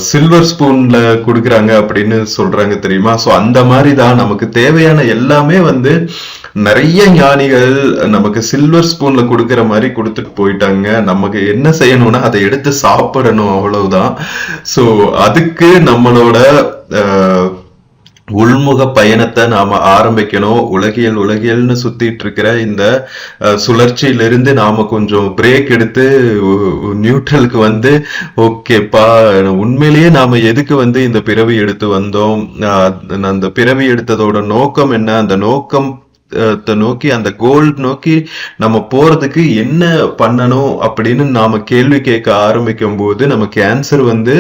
சில்வர் ஸ்பூன்ல கொடுக்குறாங்க அப்படின்னு சொல்றாங்க தெரியுமா. சோ அந்த மாதிரி தான் நமக்கு தேவையான எல்லாமே வந்து நிறைய ஞானிகள் நமக்கு சில்வர் ஸ்பூன்ல கொடுக்கிற மாதிரி கொடுத்துட்டு போயிட்டாங்க. நமக்கு என்ன செய்யணும்னா அதை எடுத்து சாப்பிடணும், அவ்வளவுதான். சோ அதுக்கு நம்மளோட உள்முக பயணத்தை நாம ஆரம்பிக்கணும். உலகியல் உலகியல்னு சுத்திட்டு இருக்கிற இந்த சுழற்சியிலிருந்து நாம கொஞ்சம் பிரேக் எடுத்து நியூட்ரலுக்கு வந்து ஓகேப்பா, உண்மையிலேயே நாம எதுக்கு வந்து இந்த பிறவி எடுத்து வந்தோம், அந்த பிறவி எடுத்ததோட நோக்கம் என்ன, அந்த நோக்கம் நோக்கி அந்த கோல் நோக்கி நம்ம போறதுக்கு என்ன பண்ணணும் அப்படின்னு நாம கேள்வி கேட்க ஆரம்பிக்கும் போது நமக்கு ஆன்சர் வந்து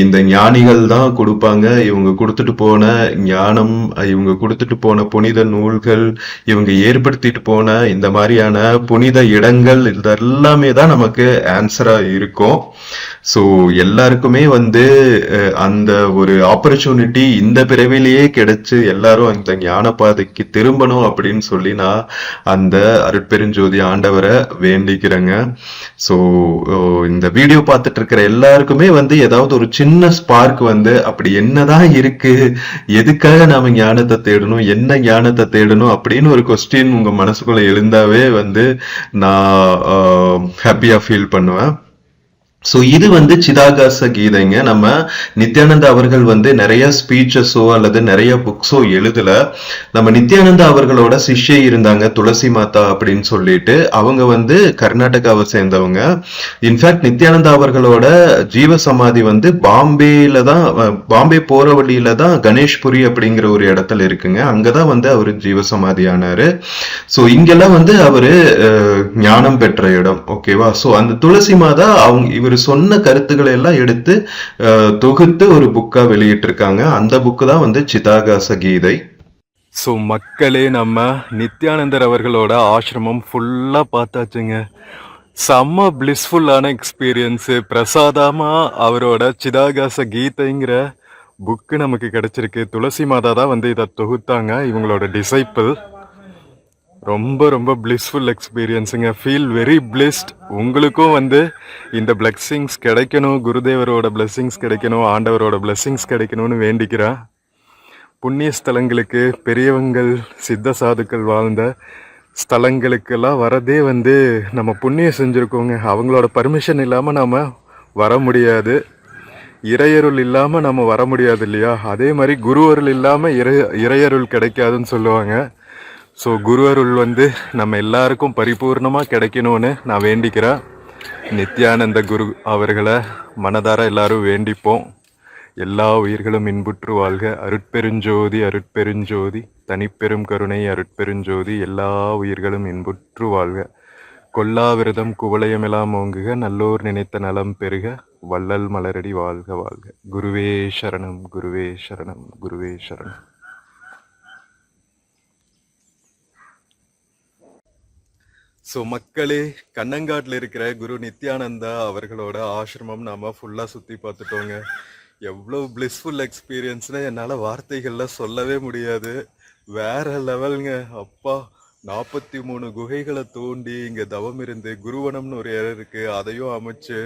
இந்த ஞானிகள் தான் கொடுப்பாங்க. இவங்க கொடுத்துட்டு போன ஞானம், இவங்க கொடுத்துட்டு போன புனித நூல்கள், இவங்க ஏற்படுத்திட்டு போன இந்த மாதிரியான புனித இடங்கள், இதெல்லாமே தான் நமக்கு ஆன்சரா இருக்கும். ஸோ எல்லாருக்குமே வந்து அந்த ஒரு ஆப்பர்ச்சுனிட்டி இந்த பிறவிலேயே கிடைச்சு எல்லாரும் அந்த ஞான பாதைக்கு திரும்பணும் அப்படின்னு சொல்லி நான் அந்த அருட்பெருஞ்சோதி ஆண்டவரை வேண்டிக்கிறேங்க. ஸோ இந்த வீடியோ பார்த்துட்டு இருக்கிற எல்லாருக்குமே வந்து ஏதாவது ஒரு சின்ன ஸ்பார்க் வந்து அப்படி என்னதான் இருக்கு, எதுக்காக நாம ஞானத்தை தேடணும், என்ன ஞானத்தை தேடணும் அப்படின்னு ஒரு கொஸ்டின் உங்க மனசுக்குள்ள எழுந்தாவே வந்து நான் ஹாப்பியா ஃபீல் பண்ணுவேன். சோ இது வந்து சிதாகாச கீதைங்க. நம்ம நித்யானந்தா அவர்கள் வந்து நிறைய ஸ்பீச்சஸோ அல்லது நிறைய புக்ஸோ எழுதல. நம்ம நித்யானந்தா அவர்களோட சிஷ்யை இருந்தாங்க துளசி மாதா அப்படின்னு சொல்லிட்டு, அவங்க வந்து கர்நாடகாவை சேர்ந்தவங்க. இன்ஃபேக்ட் நித்யானந்தா அவர்களோட ஜீவ சமாதி வந்து பாம்பேல தான், பாம்பே போற வழியில தான் கணேஷ்புரி அப்படிங்கிற ஒரு இடத்துல இருக்குங்க. அங்கதான் வந்து அவரு ஜீவ சமாதி ஆனாரு. சோ இங்கெல்லாம் வந்து அவரு ஞானம் பெற்ற இடம். ஓகேவா? சோ அந்த துளசி மாதா இவர் சொன்ன கருத்துக்களை எல்லாம் எடுத்து தொகுத்து ஒரு புக்கா வெளியிட்டிருக்காங்க. அந்த புக்கு தான் வந்து சிதாகாச கீதை. ஸோ மக்களே, நம்ம நித்யானந்தர் அவர்களோட ஆசிரமம் ஃபுல்லாக பார்த்தாச்சுங்க. செம்ம பிளிஸ்ஃபுல்லான எக்ஸ்பீரியன்ஸு. பிரசாதமாக அவரோட சிதாகாச கீதைங்கிற புக்கு நமக்கு கிடைச்சிருக்கு. துளசி மாதா தான் வந்து இதை தொகுத்தாங்க, இவங்களோட டிசைப்பிள். ரொம்ப ரொம்ப பிளிஸ்ஃபுல் எக்ஸ்பீரியன்ஸுங்க. Feel very blissed. உங்களுக்கும் வந்து இந்த பிளெஸ்ஸிங்ஸ் கிடைக்கணும், குருதேவரோட பிளெஸ்ஸிங்ஸ் கிடைக்கணும், ஆண்டவரோட பிளெஸ்ஸிங்ஸ் கிடைக்கணும்னு வேண்டிக்கிறேன். புண்ணிய ஸ்தலங்களுக்கு, பெரியவங்கள் சித்த சாதுக்கள் வாழ்ந்த ஸ்தலங்களுக்கெல்லாம் வரதே வந்து நம்ம புண்ணியம் செஞ்சுருக்கோங்க. அவங்களோட பர்மிஷன் இல்லாமல் நாம் வர முடியாது. இறையருள் இல்லாமல் நம்ம வர முடியாது இல்லையா? அதே மாதிரி குரு அருள் இல்லாமல் இறையருள் கிடைக்காதுன்னு சொல்லுவாங்க. ஸோ குரு அருள் வந்து நம்ம எல்லாருக்கும் பரிபூர்ணமாக கிடைக்கணும்னு நான் வேண்டிக்கிறேன். நித்யானந்த குரு அவர்களை மனதார எல்லாரும் வேண்டிப்போம். எல்லா உயிர்களும் இன்புற்று வாழ்க. அருட்பெருஞ்சோதி அருட்பெருஞ்சோதி தனிப்பெரும் கருணை அருட்பெருஞ்சோதி. எல்லா உயிர்களும் இன்புற்று வாழ்க. கொல்லாவிரதம் குவளையமெல்லாம் ஓங்குக. நல்லோர் நினைத்த நலம் பெருக. வள்ளல் மலரடி வாழ்க வாழ்க. குருவே சரணம், குருவே சரணம், குருவே சரணம். ஸோ மக்களே, கண்ணங்காட்டில் இருக்கிற குரு நித்யானந்தா அவர்களோட ஆசிரமம் நாம் ஃபுல்லாக சுற்றி பார்த்துட்டோங்க. எவ்வளோ பிளிஸ்ஃபுல் எக்ஸ்பீரியன்ஸ்னு என்னால் வார்த்தைகளில் சொல்லவே முடியாது. வேற லெவலுங்க. அப்பா, 43 குகைகளை தோண்டி இங்கே தவம் இருந்து குருவனம்னு ஒரு இடம் இருக்குது, அதையும் அமைச்சு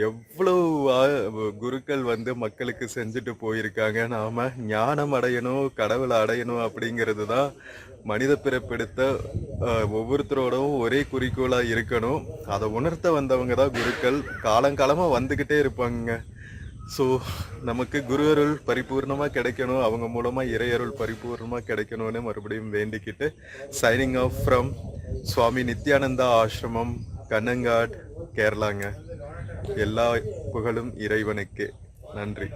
எவ்வளவு குருக்கள் வந்து மக்களுக்கு செஞ்சுட்டு போயிருக்காங்க. நாம ஞானம் அடையணும், கடவுளை அடையணும் அப்படிங்கிறது தான் மனித பிறப்பெடுத்த ஒவ்வொருத்தரோடவும் ஒரே குறிக்கோளா இருக்கணும். அதை உணர்த்த வந்தவங்க தான் குருக்கள். காலங்காலமா வந்துகிட்டே இருப்பாங்க. ஸோ நமக்கு குரு அருள் பரிபூர்ணமாக கிடைக்கணும், அவங்க மூலமாக இறையருள் பரிபூர்ணமாக கிடைக்கணும்னு மறுபடியும் வேண்டிக்கிட்டு சைனிங் ஆஃப் ஃப்ரம் சுவாமி நித்யானந்தா ஆசிரமம், கண்ணங்காட், கேரளாங்க. எல்லா புகழும் இறைவனுக்கு. நன்றி.